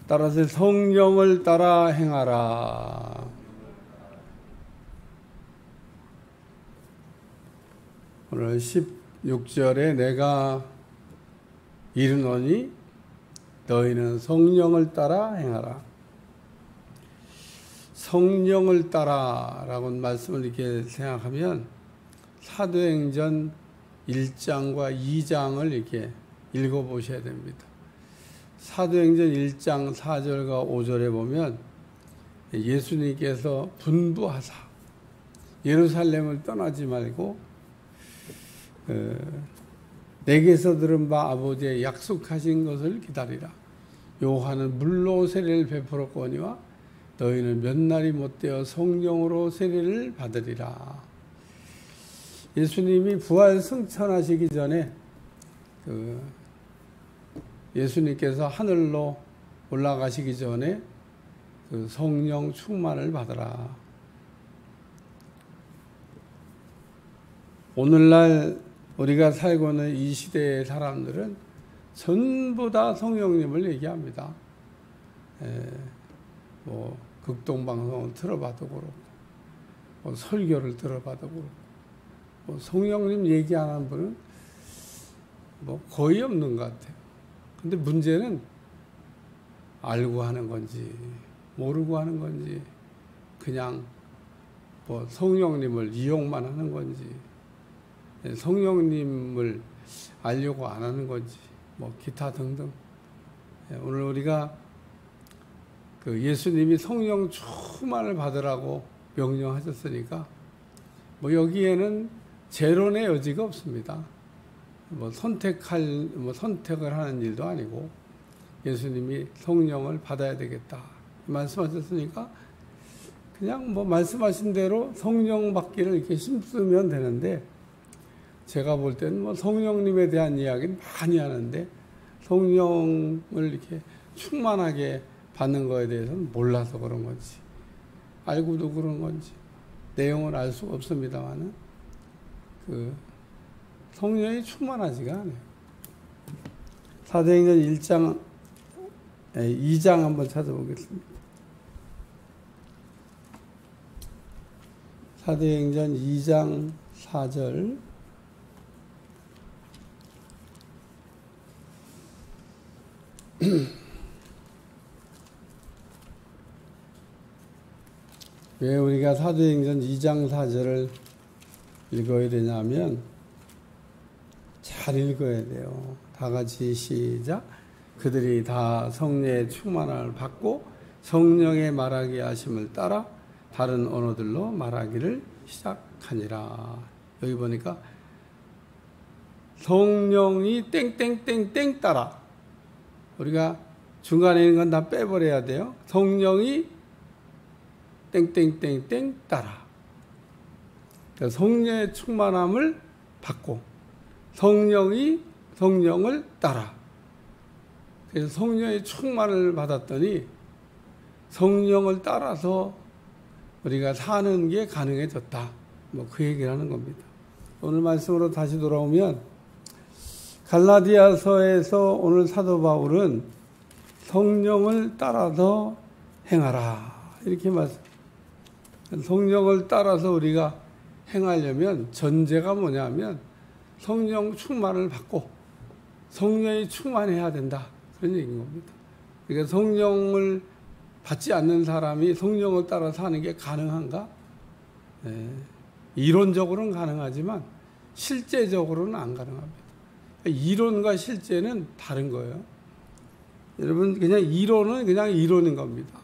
따라서 성령을 따라 행하라. 오늘 16절에 내가 이르노니 너희는 성령을 따라 행하라. 성령을 따라라고 말씀을 이렇게 생각하면 사도행전 1장과 2장을 이렇게 읽어보셔야 됩니다. 사도행전 1장 4절과 5절에 보면 예수님께서 분부하사 예루살렘을 떠나지 말고 내게서 들은 바 아버지의 약속하신 것을 기다리라. 요한은 물로 세례를 베풀었거니와 너희는 몇 날이 못되어 성령으로 세례를 받으리라. 예수님이 부활 승천하시기 전에 예수님께서 하늘로 올라가시기 전에 성령 충만을 받으라. 오늘날 우리가 살고 있는 이 시대의 사람들은 전부 다 성령님을 얘기합니다. 뭐 극동방송을 들어봐도 그렇고, 뭐 설교를 들어봐도 그렇고, 뭐 성령님 얘기 안 하는 분은 뭐 거의 없는 것 같아요. 근데 문제는 알고 하는 건지 모르고 하는 건지 그냥 뭐 성령님을 이용만 하는 건지 성령님을 알려고 안 하는 건지 뭐 기타 등등. 오늘 우리가 그 예수님이 성령 충만을 받으라고 명령하셨으니까 뭐 여기에는 재론의 여지가 없습니다. 뭐 선택을 하는 일도 아니고 예수님이 성령을 받아야 되겠다 말씀하셨으니까 그냥 뭐 말씀하신 대로 성령 받기를 이렇게 힘쓰면 되는데, 제가 볼 때는 뭐 성령님에 대한 이야기는 많이 하는데 성령을 이렇게 충만하게 받는 거에 대해서는 몰라서 그런 건지 알고도 그런 건지 내용을 알 수가 없습니다만은 성령이 충만하지가 않아요. 사도행전 2장 한번 찾아보겠습니다. 사도행전 2장 4절. 왜 우리가 사도행전 2장 4절을 읽어야 되냐면 잘 읽어야 돼요. 다 같이 시작. 그들이 다 성령의 충만함을 받고 성령의 말하게 하심을 따라 다른 언어들로 말하기를 시작하니라. 여기 보니까 성령이 땡땡땡땡 따라, 우리가 중간에 있는 건 다 빼버려야 돼요. 성령이 땡땡땡땡 따라. 그러니까 성령의 충만함을 받고 성령이 성령을 따라. 그래서 성령의 충만을 받았더니 성령을 따라서 우리가 사는 게 가능해졌다. 뭐 그 얘기를 하는 겁니다. 오늘 말씀으로 다시 돌아오면 갈라디아서에서 오늘 사도 바울은 성령을 따라서 행하라 이렇게 말씀. 성령을 따라서 우리가 행하려면 전제가 뭐냐면 성령 충만을 받고 성령이 충만해야 된다 그런 얘기인 겁니다. 그러니까 성령을 받지 않는 사람이 성령을 따라 사는 게 가능한가? 이론적으로는 가능하지만 실제적으로는 안 가능합니다. 이론과 실제는 다른 거예요. 여러분, 그냥 이론은 그냥 이론인 겁니다.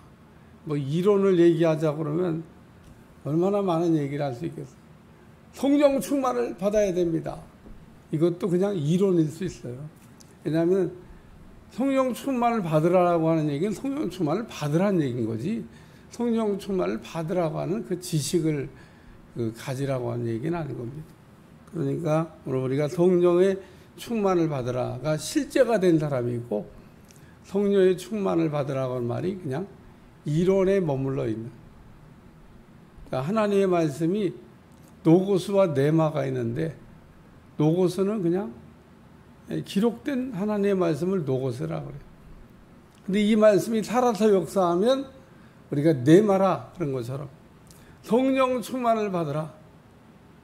뭐 이론을 얘기하자 그러면 얼마나 많은 얘기를 할 수 있겠어요. 성령 충만을 받아야 됩니다. 이것도 그냥 이론일 수 있어요. 왜냐하면 성령 충만을 받으라고 하는 얘기는 성령 충만을 받으라는 얘기인 거지, 성령 충만을 받으라고 하는 그 지식을 가지라고 하는 얘기는 아닌 겁니다. 그러니까 오늘 우리가 성령의 충만을 받으라가 실제가 된 사람이고, 성령의 충만을 받으라고 하는 말이 그냥 이론에 머물러 있는, 그러니까 하나님의 말씀이 노고스와 네마가 있는데, 노고스는 그냥 기록된 하나님의 말씀을 노고스라고 그래요. 근데 이 말씀이 살아서 역사하면 우리가 내마라 그런 것처럼 성령 충만을 받으라.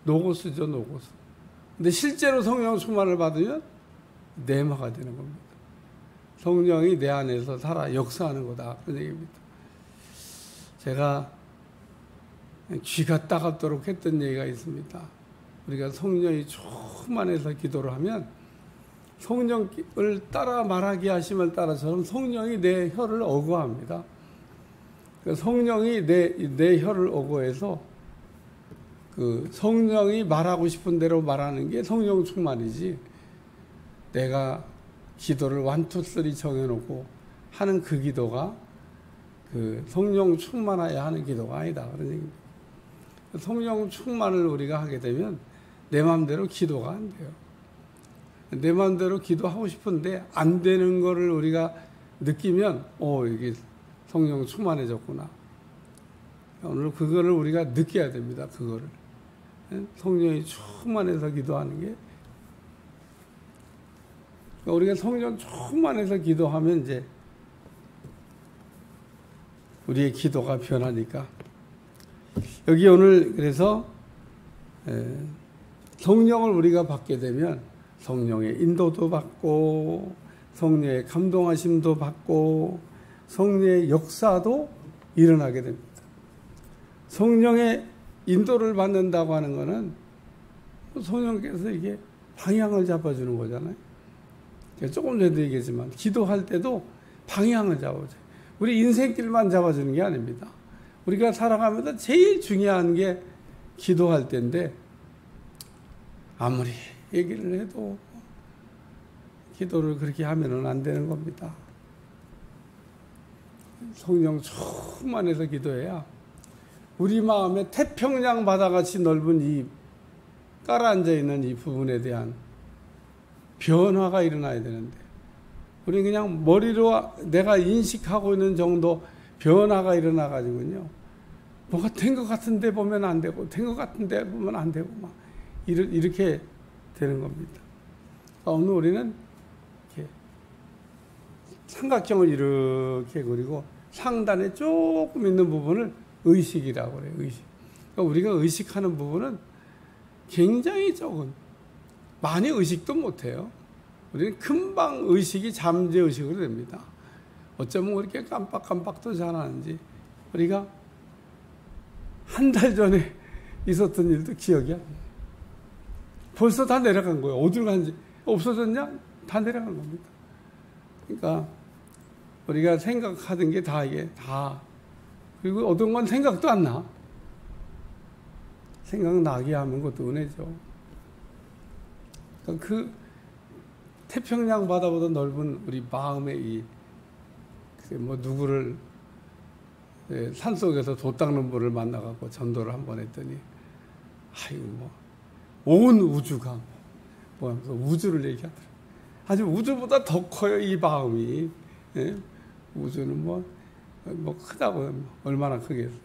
노고스죠, 노고스. 근데 실제로 성령 충만을 받으면 내마가 되는 겁니다. 성령이 내 안에서 살아 역사하는 거다. 그런 얘기입니다. 제가 귀가 따갑도록 했던 얘기가 있습니다. 우리가 성령이 충만해서 기도를 하면 성령을 따라 말하게 하심을 따라서는 성령이 내 혀를 어거합니다. 성령이 내 혀를 어거해서 그 성령이 말하고 싶은 대로 말하는 게 성령 충만이지, 내가 기도를 1, 2, 3 정해놓고 하는 그 기도가 그 성령 충만하여 하는 기도가 아니다. 그런 얘기입니다. 성령 충만을 우리가 하게 되면 내 마음대로 기도가 안 돼요. 내 마음대로 기도하고 싶은데 안 되는 거를 우리가 느끼면 이게 성령 충만해졌구나. 오늘 그거를 우리가 느껴야 됩니다. 그거를. 성령이 충만해서 기도하는 게, 우리가 성령 충만해서 기도하면 이제 우리의 기도가 변하니까. 여기 오늘 그래서 성령을 우리가 받게 되면 성령의 인도도 받고 성령의 감동하심도 받고 성령의 역사도 일어나게 됩니다. 성령의 인도를 받는다고 하는 것은 성령께서 이게 방향을 잡아주는 거잖아요. 조금 전에도 얘기했지만 기도할 때도 방향을 잡아줘요. 우리 인생길만 잡아주는 게 아닙니다. 우리가 살아가면서 제일 중요한 게 기도할 때인데, 아무리 얘기를 해도 기도를 그렇게 하면은 안 되는 겁니다. 성령 충만해서 기도해야 우리 마음에 태평양 바다같이 넓은 이 깔아앉아 있는 이 부분에 대한 변화가 일어나야 되는데, 우리 그냥 머리로 내가 인식하고 있는 정도 변화가 일어나가지고요, 뭐가 된 것 같은데 보면 안 되고, 된 것 같은데 보면 안 되고, 막 이렇게 되는 겁니다. 오늘 우리는 이렇게 삼각형을 이렇게 그리고 상단에 조금 있는 부분을 의식이라고 그래요. 의식. 그러니까 우리가 의식하는 부분은 굉장히 적은, 많이 의식도 못해요. 우리는 금방 의식이 잠재의식으로 됩니다. 어쩌면 그렇게 깜빡깜빡도 잘하는지, 우리가 한 달 전에 있었던 일도 기억이 안 나요. 벌써 다 내려간 거예요. 어디로 간지, 없어졌냐? 다 내려간 겁니다. 그러니까 우리가 생각하던 게 다 이게 다, 그리고 어떤 건 생각도 안 나. 생각나게 하면 그것도 은혜죠. 그러니까 그 태평양 바다보다 넓은 우리 마음의 누구를 산속에서 도 닦는 분을 만나갖고 전도를 한번 했더니, 온 우주가 하면서 우주를 얘기하더라. 아주 우주보다 더 커요, 이 마음이. 예? 우주는 크다고, 얼마나 크겠어요.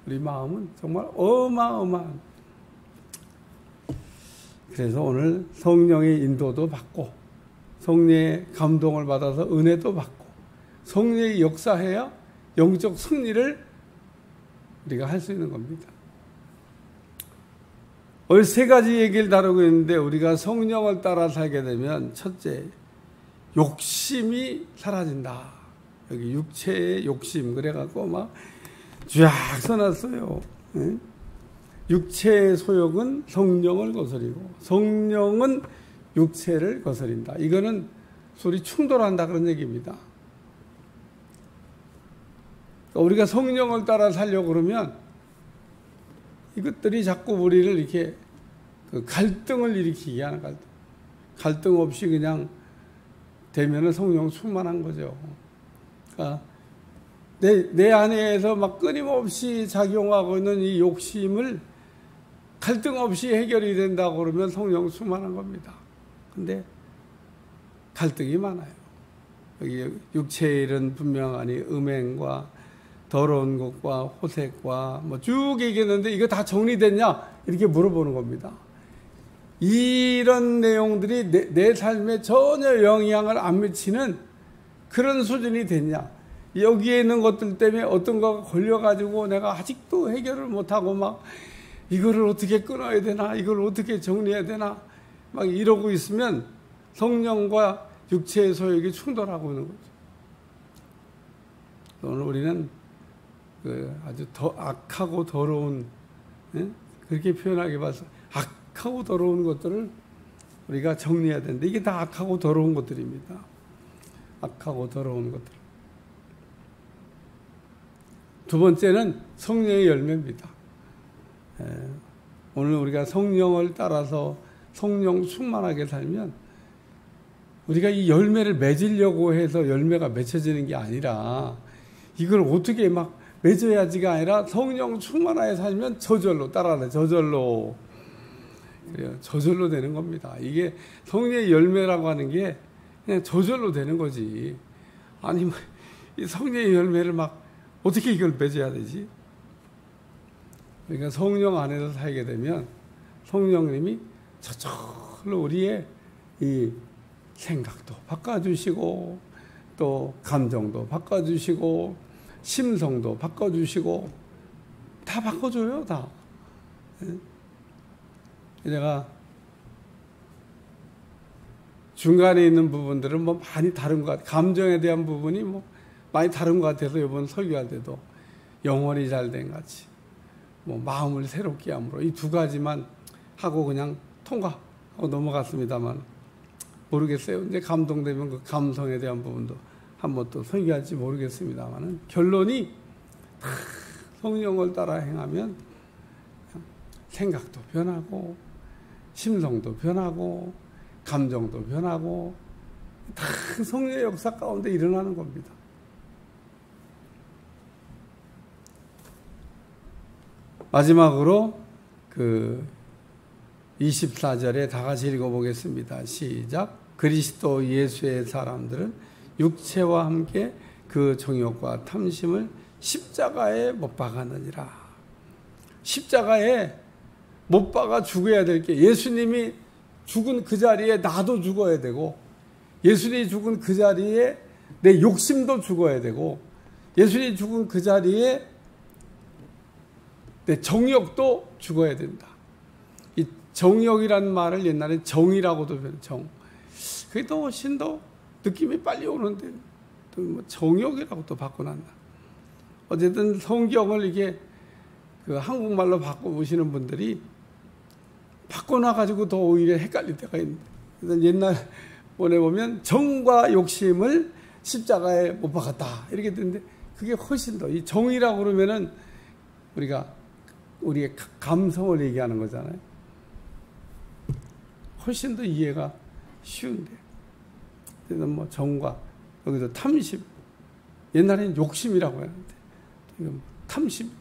우리 마음은 정말 어마어마한. 그래서 오늘 성령의 인도도 받고, 성령의 감동을 받아서 은혜도 받고, 성령의 역사해야 영적 승리를 우리가 할 수 있는 겁니다. 오늘 3가지 얘기를 다루고 있는데, 우리가 성령을 따라 살게 되면 첫째, 욕심이 사라진다. 여기 육체의 욕심 그래갖고 막 쫙 써놨어요. 육체의 소욕은 성령을 거스리고 성령은 육체를 거스린다. 이거는 소리 충돌한다 그런 얘기입니다. 우리가 성령을 따라 살려고 그러면 이것들이 자꾸 우리를 이렇게 갈등을 일으키게 하는 갈등 없이 그냥 되면은 성령 충만한 거죠. 그러니까 내 안에서 막 끊임없이 작용하고 있는 이 욕심을 갈등 없이 해결이 된다고 그러면 성령 충만한 겁니다. 근데 갈등이 많아요. 여기 육체의 일은 분명하니 음행과 더러운 것과 호색과 쭉 얘기했는데 이거 다 정리됐냐? 이렇게 물어보는 겁니다. 이런 내용들이 내 삶에 전혀 영향을 안 미치는 그런 수준이 됐냐? 여기에 있는 것들 때문에 어떤 거가 걸려가지고 내가 아직도 해결을 못하고 막 이거를 어떻게 끊어야 되나, 이걸 어떻게 정리해야 되나 막 이러고 있으면 성령과 육체의 소욕이 충돌하고 있는 거죠. 오늘 우리는 아주 더 악하고 더러운, 그렇게 표현하게 봐서 악하고 더러운 것들을 우리가 정리해야 되는데 이게 다 악하고 더러운 것들입니다. 악하고 더러운 것들. 두 번째는 성령의 열매입니다. 오늘 우리가 성령을 따라서 성령 충만하게 살면 우리가 이 열매를 맺으려고 해서 열매가 맺혀지는 게 아니라 이걸 어떻게 막 맺어야지가 아니라 성령 충만하게 살면 저절로 따라하네. 저절로. 그래요. 저절로 되는 겁니다. 이게 성령의 열매라고 하는 게 그냥 저절로 되는 거지. 아니, 이 성령의 열매를 막 어떻게 이걸 맺어야 되지? 그러니까 성령 안에서 살게 되면 성령님이 저절로 우리의 이 생각도 바꿔주시고 또 감정도 바꿔주시고 심성도 바꿔주시고 다 바꿔줘요. 다. 내가 중간에 있는 부분들은 뭐 많이 다른 것 같아요. 감정에 대한 부분이 뭐 많이 다른 것 같아서 이번 설교할 때도 영혼이 잘된 같이 뭐 마음을 새롭게 함으로 이 두 가지만 하고 그냥 통과하고 넘어갔습니다만 모르겠어요. 이제 감동되면 그 감성에 대한 부분도 한번 또 설교할지 모르겠습니다만 결론이 다 성령을 따라 행하면 생각도 변하고 심성도 변하고 감정도 변하고 다 성령의 역사 가운데 일어나는 겁니다. 마지막으로 24절에 다 같이 읽어보겠습니다. 시작. 그리스도 예수의 사람들은 육체와 함께 그 정욕과 탐심을 십자가에 못 박았느니라. 십자가에 못 박아 죽어야 될 게 예수님이 죽은 그 자리에 나도 죽어야 되고 예수님이 죽은 그 자리에 내 욕심도 죽어야 되고 예수님이 죽은 그 자리에 내 정욕도 죽어야 된다. 이 정욕이라는 말을 옛날에 정이라고도 표현해요. 정. 그게 더 훨씬 더 느낌이 빨리 오는데 또 뭐 정욕이라고 또 바꿔놨나. 어쨌든 성경을 이게 한국말로 바꿔보시는 분들이 바꿔놔가지고 더 오히려 헷갈릴 때가 있는데. 그래서 옛날 보내보면 정과 욕심을 십자가에 못 박았다. 이렇게 되는데 그게 훨씬 더, 이 정이라고 그러면은 우리의 감성을 얘기하는 거잖아요. 훨씬 더 이해가 쉬운데. 그래서 뭐 정과, 여기서 탐심. 옛날에는 욕심이라고 했는데, 지금 탐심.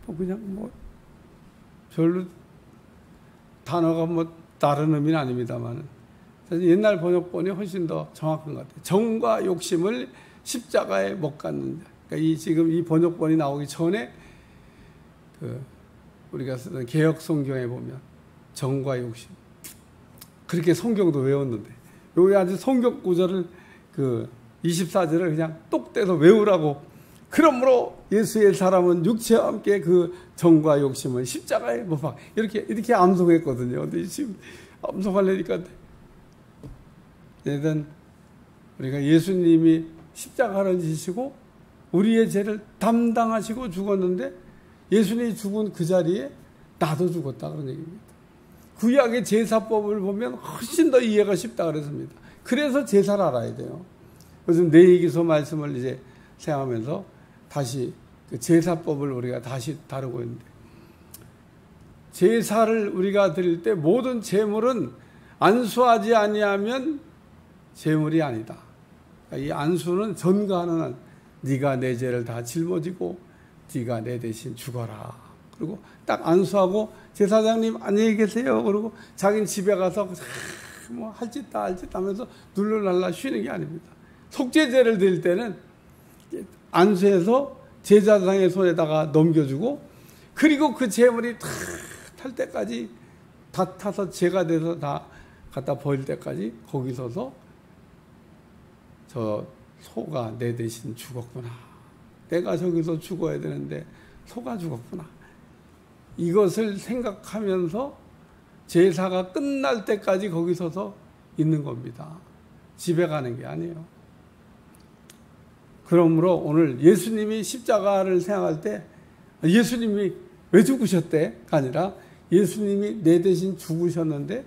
뭐 그냥 뭐 별로 단어가 뭐 다른 의미는 아닙니다만, 옛날 번역본이 훨씬 더 정확한 것 같아요. 정과 욕심을 십자가에 못 갖는 자. 그러니까 지금 이 번역본이 나오기 전에 우리가 쓰던 개역 성경에 보면 정과 욕심. 그렇게 성경도 외웠는데, 여기 아주 성경 구절을 24절을 그냥 똑 떼서 외우라고. 그러므로 예수의 사람은 육체와 함께 그 정과 욕심을 십자가에 못 박아. 이렇게 암송했거든요. 근데 지금 암송하려니까 일단 우리가 예수님이 십자가를 지시고 우리의 죄를 담당하시고 죽었는데 예수님이 죽은 그 자리에 나도 죽었다 그런 얘기입니다. 구약의 제사법을 보면 훨씬 더 이해가 쉽다 그랬습니다. 그래서 제사를 알아야 돼요. 요즘 레위기서 말씀을 이제 생각하면서 다시 그 제사법을 우리가 다시 다루고 있는데, 제사를 우리가 드릴 때 모든 제물은 안수하지 아니하면 제물이 아니다. 이 안수는 전가하는 한, 네가 내 죄를 다 짊어지고 네가 내 대신 죽어라. 그리고 딱 안수하고 제사장님 안녕히 계세요. 그리고 자기는 집에 가서 뭐 할짓 다 할짓 하면서 눌러날라 쉬는 게 아닙니다. 속죄제를 드릴 때는 안수해서 제사장의 손에다가 넘겨주고, 그리고 그 제물이 다 탈 때까지, 다 타서 죄가 돼서 다 갖다 버릴 때까지 거기 서서 저 소가 내 대신 죽었구나. 내가 저기서 죽어야 되는데 소가 죽었구나. 이것을 생각하면서 제사가 끝날 때까지 거기 서서 있는 겁니다. 집에 가는 게 아니에요. 그러므로 오늘 예수님이 십자가를 생각할 때 예수님이 왜 죽으셨대가 아니라 예수님이 내 대신 죽으셨는데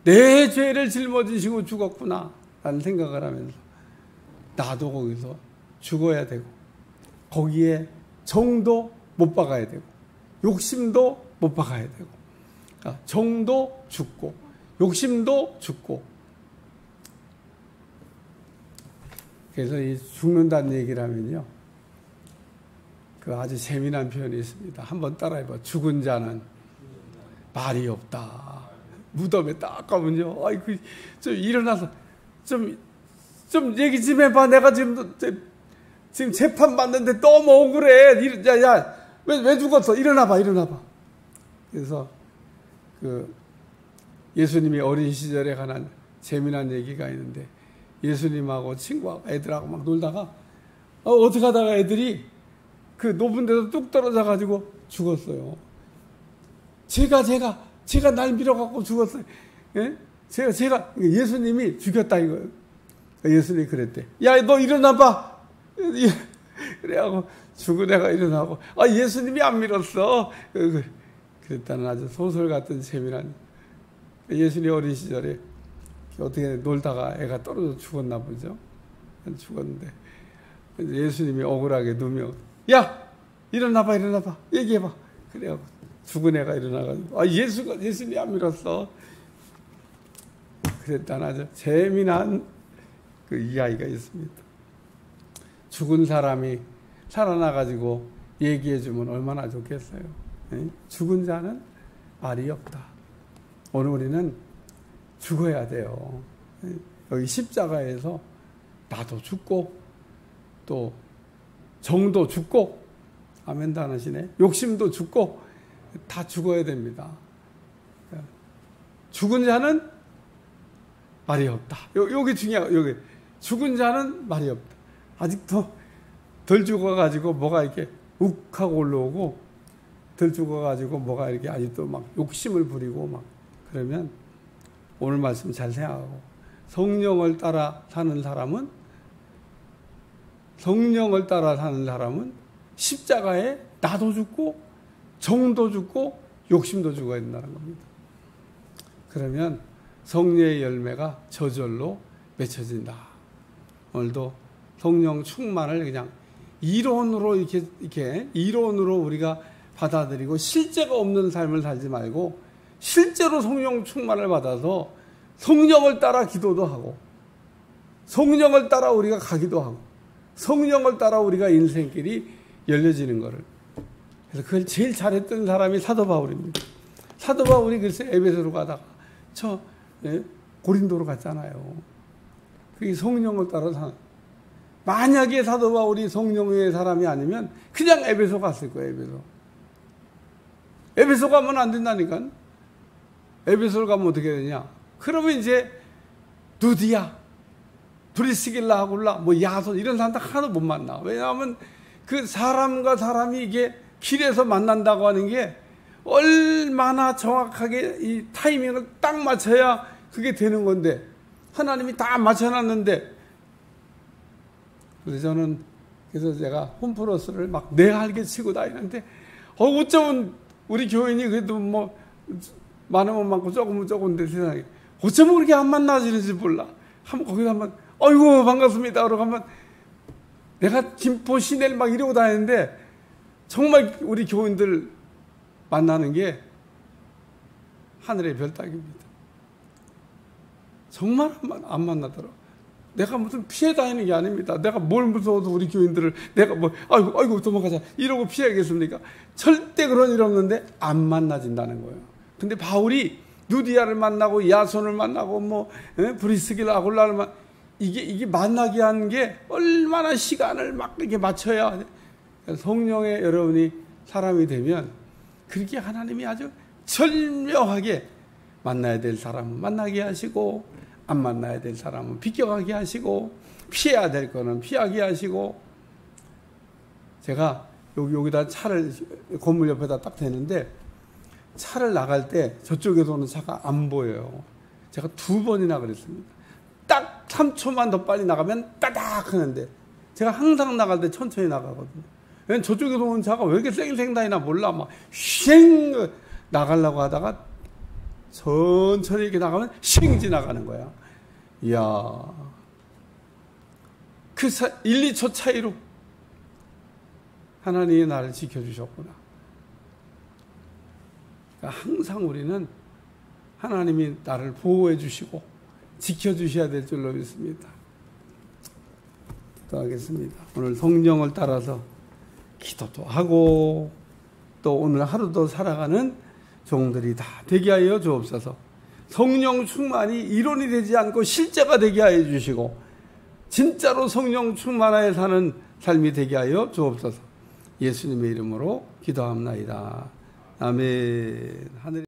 내 죄를 짊어지시고 죽었구나 라는 생각을 하면서 나도 거기서 죽어야 되고 거기에 정도 못 박아야 되고 욕심도 못 박아야 되고 그러니까 정도 죽고 욕심도 죽고. 그래서 이 죽는다는 얘기를 하면요, 그 아주 재미난 표현이 있습니다. 한번 따라해봐. 죽은 자는 말이 없다. 무덤에 딱 가면요, 아이고, 좀 일어나서 좀 얘기 좀 해봐. 내가 지금 재판 받는데 너무 억울해. 야, 왜 죽었어? 일어나봐. 그래서 그 예수님이 어린 시절에 관한 재미난 얘기가 있는데, 예수님하고 친구하고 애들하고 막 놀다가 어떻게 하다가 애들이 그 높은 데서 뚝 떨어져 가지고 죽었어요. 제가 날 밀어갖고 죽었어요. 예? 제가 예수님이 죽였다 이거예요. 예수님이 그랬대. 야, 너 일어나봐. 그래하고 죽은 애가 일어나고, 예수님이 안 밀었어. 그랬다는 아주 소설 같은 재미난. 예수님 어린 시절에 어떻게 놀다가 애가 떨어져 죽었나 보죠. 죽었는데 예수님이 억울하게 누며, 야, 일어나봐. 얘기해봐. 그래갖고 죽은 애가 일어나가지고, 예수님이 안 밀었어. 그랬다는 아주 재미난 그 이야기가 있습니다. 죽은 사람이 살아나가지고 얘기해주면 얼마나 좋겠어요. 죽은 자는 말이 없다. 오늘 우리는 죽어야 돼요. 여기 십자가에서 나도 죽고 또 정도 죽고, 아멘도 안 하시네. 욕심도 죽고 다 죽어야 됩니다. 죽은 자는 말이 없다. 여기 중요해요. 여기 죽은 자는 말이 없다. 아직도 덜 죽어가지고 뭐가 이렇게 욱하고 올라오고, 덜 죽어가지고 뭐가 이렇게 아직도 막 욕심을 부리고 막 그러면, 오늘 말씀 잘 생각하고 성령을 따라 사는 사람은 십자가에 나도 죽고 정도 죽고 욕심도 죽어야 된다는 겁니다. 그러면 성령의 열매가 저절로 맺혀진다. 오늘도 성령 충만을 그냥 이론으로 이렇게 이론으로 우리가 받아들이고 실제가 없는 삶을 살지 말고, 실제로 성령 충만을 받아서 성령을 따라 기도도 하고, 성령을 따라 우리가 가기도 하고, 성령을 따라 우리가 인생길이 열려지는 거를. 그래서 그걸 제일 잘했던 사람이 사도 바울입니다. 사도 바울이 글쎄 에베소로 가다가 고린도로 갔잖아요. 그게 성령을 따라 사는. 만약에 사도 바울이 성령의 사람이 아니면 그냥 에베소 갔을 거예요. 에베소 가면 안 된다니까. 에베소를 가면 어떻게 되냐? 그러면 이제 누디아, 브리스길라, 아굴라, 야손 이런 사람들 하나도 못 만나. 왜냐하면 그 사람과 사람이 이게 길에서 만난다고 하는 게 얼마나 정확하게 이 타이밍을 딱 맞춰야 그게 되는 건데, 하나님이 다 맞춰놨는데. 그래서 제가 홈플러스를 막 내알게 치고 다니는데, 어쩌면 우리 교인이 그래도 많으면 많고 조금은 조금인데 세상에 어쩌면 그렇게 안 만나지는지 몰라. 거기서 한번 아이고 반갑습니다 그러고 한번, 내가 김포 시내를 막 이러고 다니는데 정말 우리 교인들 만나는 게 하늘의 별 따기입니다. 정말 안 만나더라. 내가 무슨 피해 다니는 게 아닙니다. 내가 뭘 무서워도 우리 교인들을 내가 아이고 도망가자 이러고 피하겠습니까? 절대 그런 일 없는데 안 만나진다는 거예요. 근데 바울이 누디아를 만나고 야손을 만나고 브리스길라 아굴라를 이게 만나게 한 게 얼마나 시간을 막 이렇게 맞춰야. 성령의 여러분이 사람이 되면 그렇게 하나님이 아주 절묘하게 만나야 될 사람은 만나게 하시고, 안 만나야 될 사람은 비껴가게 하시고, 피해야 될 거는 피하게 하시고, 제가 여기다 차를 건물 옆에다 딱 대는데 차를 나갈 때 저쪽에서 오는 차가 안 보여요. 제가 2번이나 그랬습니다. 딱 3초만 더 빨리 나가면 따닥 하는데 제가 항상 나갈 때 천천히 나가거든요. 왜냐면 저쪽에서 오는 차가 왜 이렇게 쌩쌩다니나 몰라. 막 쉥 나가려고 하다가 천천히 이렇게 나가면 쉥 지나가는 거야. 이야, 그 1, 2초 차이로 하나님이 나를 지켜주셨구나. 그러니까 항상 우리는 하나님이 나를 보호해 주시고 지켜주셔야 될 줄로 믿습니다. 또 하겠습니다. 오늘 성령을 따라서 기도도 하고 또 오늘 하루도 살아가는 종들이 다 되게 하여 주옵소서. 성령 충만이 이론이 되지 않고 실제가 되게 하여 주시고 진짜로 성령 충만하여 사는 삶이 되게 하여 주옵소서. 예수님의 이름으로 기도합나이다. 아멘. 하늘